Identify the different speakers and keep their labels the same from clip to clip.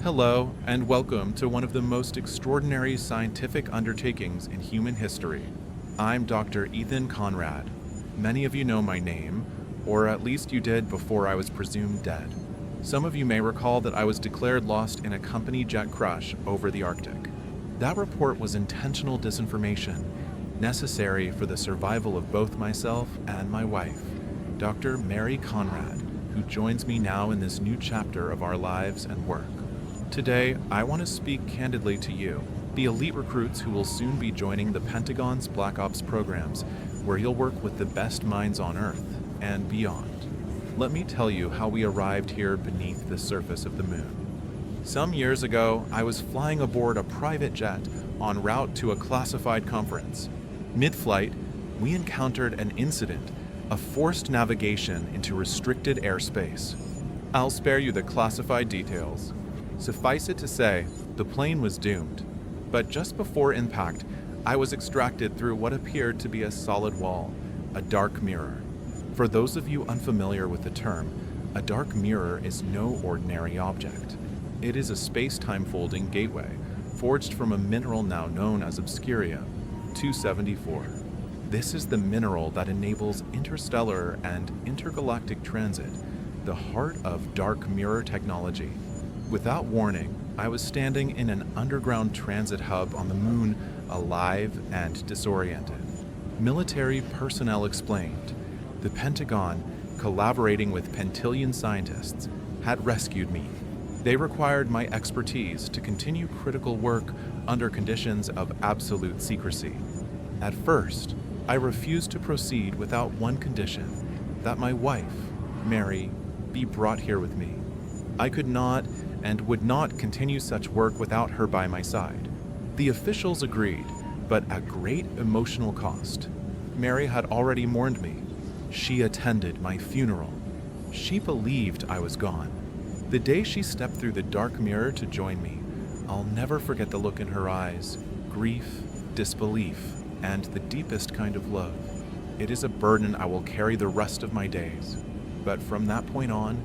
Speaker 1: Hello, and welcome to one of the most extraordinary scientific undertakings in human history. I'm Dr. Ethan Conrad. Many of you know my name, or at least you did before I was presumed dead. Some of you may recall that I was declared lost in a company jet crash over the Arctic. That report was intentional disinformation, necessary for the survival of both myself and my wife, Dr. Mary Conrad, who joins me now in this new chapter of our lives and work. Today, I want to speak candidly to you, the elite recruits who will soon be joining the Pentagon's Black Ops programs, where you'll work with the best minds on Earth and beyond. Let me tell you how we arrived here beneath the surface of the moon. Some years ago, I was flying aboard a private jet en route to a classified conference. Mid-flight, we encountered an incident, a forced navigation into restricted airspace. I'll spare you the classified details. Suffice it to say, the plane was doomed. But just before impact, I was extracted through what appeared to be a solid wall, a dark mirror. For those of you unfamiliar with the term, a dark mirror is no ordinary object. It is a space-time folding gateway, forged from a mineral now known as Obscuria, 274. This is the mineral that enables interstellar and intergalactic transit, the heart of dark mirror technology. Without warning, I was standing in an underground transit hub on the moon, alive and disoriented. Military personnel explained. The Pentagon, collaborating with Pentillion scientists, had rescued me. They required my expertise to continue critical work under conditions of absolute secrecy. At first, I refused to proceed without one condition, that my wife, Mary, be brought here with me. I could not and would not continue such work without her by my side. The officials agreed, but at great emotional cost. Mary had already mourned me. She attended my funeral. She believed I was gone. The day she stepped through the dark mirror to join me, I'll never forget the look in her eyes, grief, disbelief, and the deepest kind of love. It is a burden I will carry the rest of my days. But from that point on,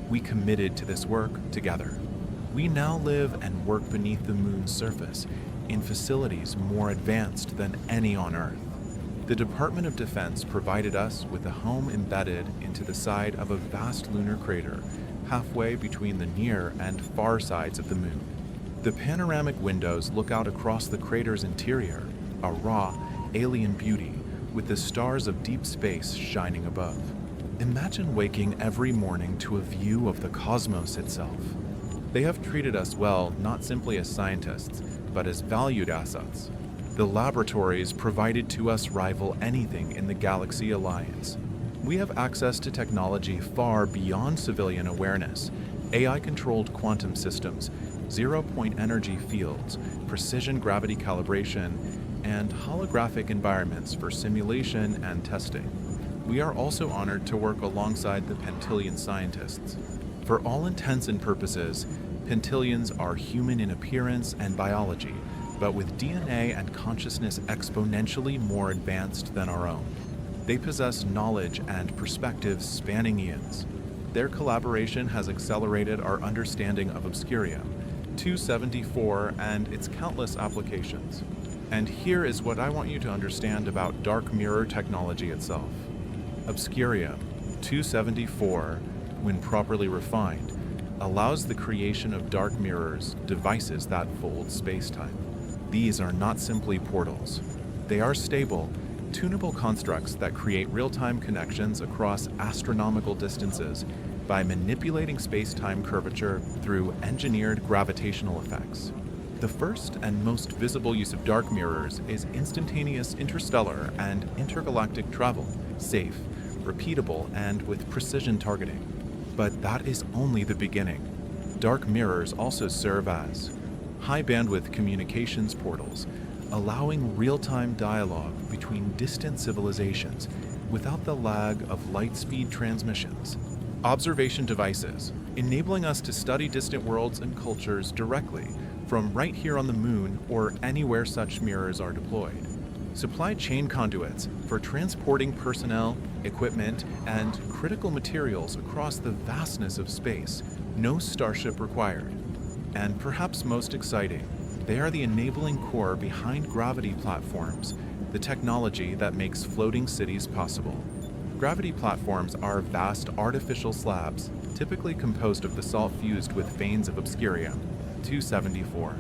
Speaker 1: we committed to this work together. We now live and work beneath the moon's surface in facilities more advanced than any on Earth. The Department of Defense provided us with a home embedded into the side of a vast lunar crater, halfway between the near and far sides of the moon. The panoramic windows look out across the crater's interior, a raw, alien beauty, with the stars of deep space shining above. Imagine waking every morning to a view of the cosmos itself. They have treated us well, not simply as scientists, but as valued assets. The laboratories provided to us rival anything in the Galaxy Alliance. We have access to technology far beyond civilian awareness, AI-controlled quantum systems, zero-point energy fields, precision gravity calibration, and holographic environments for simulation and testing. We are also honored to work alongside the Pentillion scientists. For all intents and purposes, Pentillions are human in appearance and biology, but with DNA and consciousness exponentially more advanced than our own. They possess knowledge and perspectives spanning eons. Their collaboration has accelerated our understanding of Obscuria, 274, and its countless applications. And here is what I want you to understand about dark mirror technology itself. Obscuria, 274, when properly refined, allows the creation of dark mirrors, devices that fold spacetime. These are not simply portals. They are stable, tunable constructs that create real-time connections across astronomical distances by manipulating space-time curvature through engineered gravitational effects. The first and most visible use of dark mirrors is instantaneous interstellar and intergalactic travel, safe, repeatable, and with precision targeting. But that is only the beginning. Dark mirrors also serve as high-bandwidth communications portals, allowing real-time dialogue between distant civilizations without the lag of light-speed transmissions. Observation devices, enabling us to study distant worlds and cultures directly from right here on the moon or anywhere such mirrors are deployed. Supply chain conduits for transporting personnel, equipment, and critical materials across the vastness of space. No starship required. And perhaps most exciting, they are the enabling core behind gravity platforms, the technology that makes floating cities possible. Gravity platforms are vast artificial slabs, typically composed of basalt fused with veins of obscurium, 274.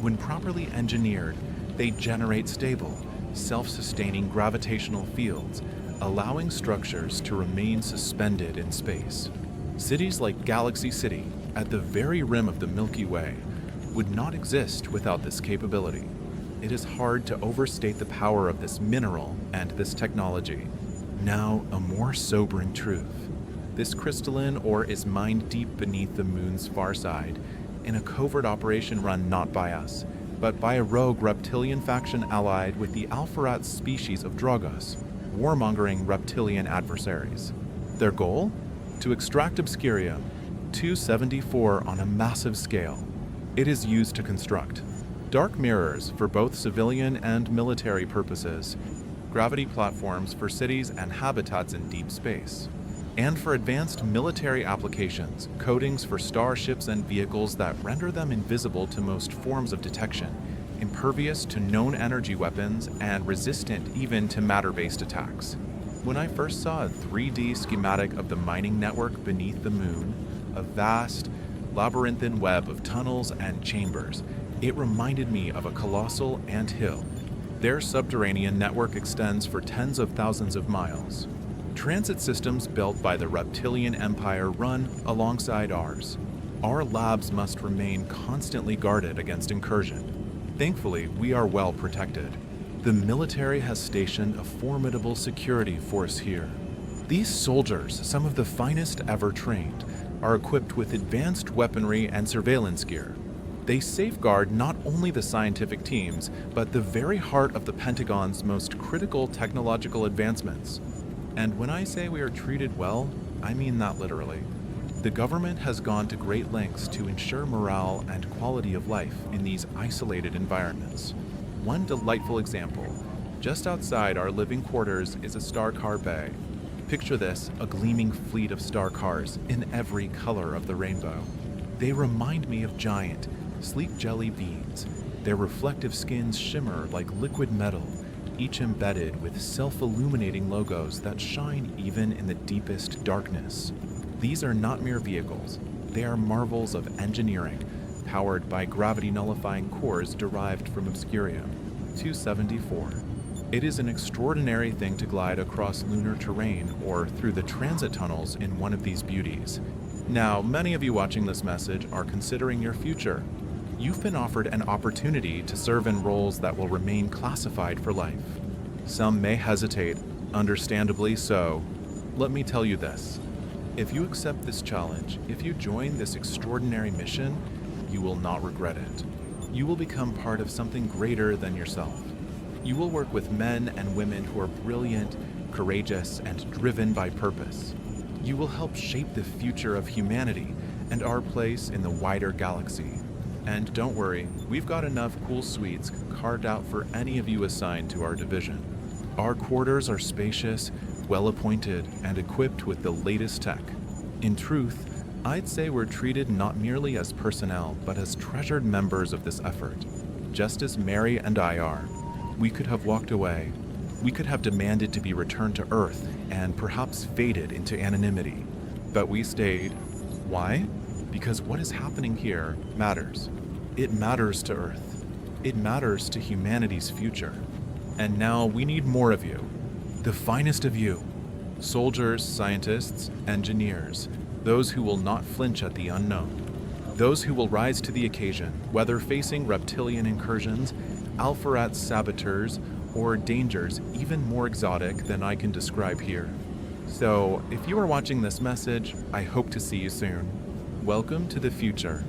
Speaker 1: When properly engineered, they generate stable, self-sustaining gravitational fields, allowing structures to remain suspended in space. Cities like Galaxy City, at the very rim of the Milky Way, would not exist without this capability. It is hard to overstate the power of this mineral and this technology. Now, a more sobering truth. This crystalline ore is mined deep beneath the moon's far side, in a covert operation run not by us, but by a rogue reptilian faction allied with the Alpharat species of Dragos, warmongering reptilian adversaries. Their goal? To extract obscurium, 274 on a massive scale. It is used to construct dark mirrors for both civilian and military purposes, gravity platforms for cities and habitats in deep space, and for advanced military applications, coatings for starships and vehicles that render them invisible to most forms of detection, impervious to known energy weapons, and resistant even to matter-based attacks. When I first saw a 3D schematic of the mining network beneath the moon, a vast, labyrinthine web of tunnels and chambers, it reminded me of a colossal anthill. Their subterranean network extends for tens of thousands of miles. Transit systems built by the Reptilian Empire run alongside ours. Our labs must remain constantly guarded against incursion. Thankfully, we are well protected. The military has stationed a formidable security force here. These soldiers, some of the finest ever trained, are equipped with advanced weaponry and surveillance gear. They safeguard not only the scientific teams, but the very heart of the Pentagon's most critical technological advancements. And when I say we are treated well, I mean that literally. The government has gone to great lengths to ensure morale and quality of life in these isolated environments. One delightful example, just outside our living quarters is a star car bay. Picture this, a gleaming fleet of star cars in every color of the rainbow. They remind me of giant, sleek jelly beans. Their reflective skins shimmer like liquid metal, each embedded with self-illuminating logos that shine even in the deepest darkness. These are not mere vehicles. They are marvels of engineering, powered by gravity-nullifying cores derived from obscurium, 274. It is an extraordinary thing to glide across lunar terrain or through the transit tunnels in one of these beauties. Now, many of you watching this message are considering your future. You've been offered an opportunity to serve in roles that will remain classified for life. Some may hesitate, understandably so. Let me tell you this. If you accept this challenge, if you join this extraordinary mission, you will not regret it. You will become part of something greater than yourself. You will work with men and women who are brilliant, courageous, and driven by purpose. You will help shape the future of humanity and our place in the wider galaxy. And don't worry, we've got enough cool suites carved out for any of you assigned to our division. Our quarters are spacious, well-appointed, and equipped with the latest tech. In truth, I'd say we're treated not merely as personnel, but as treasured members of this effort. Just as Mary and I are. We could have walked away. We could have demanded to be returned to Earth and perhaps faded into anonymity. But we stayed. Why? Because what is happening here matters. It matters to Earth. It matters to humanity's future. And now we need more of you. The finest of you. Soldiers, scientists, engineers. Those who will not flinch at the unknown. Those who will rise to the occasion, whether facing reptilian incursions, Alpharat saboteurs, or dangers even more exotic than I can describe here. So, if you are watching this message, I hope to see you soon. Welcome to the future.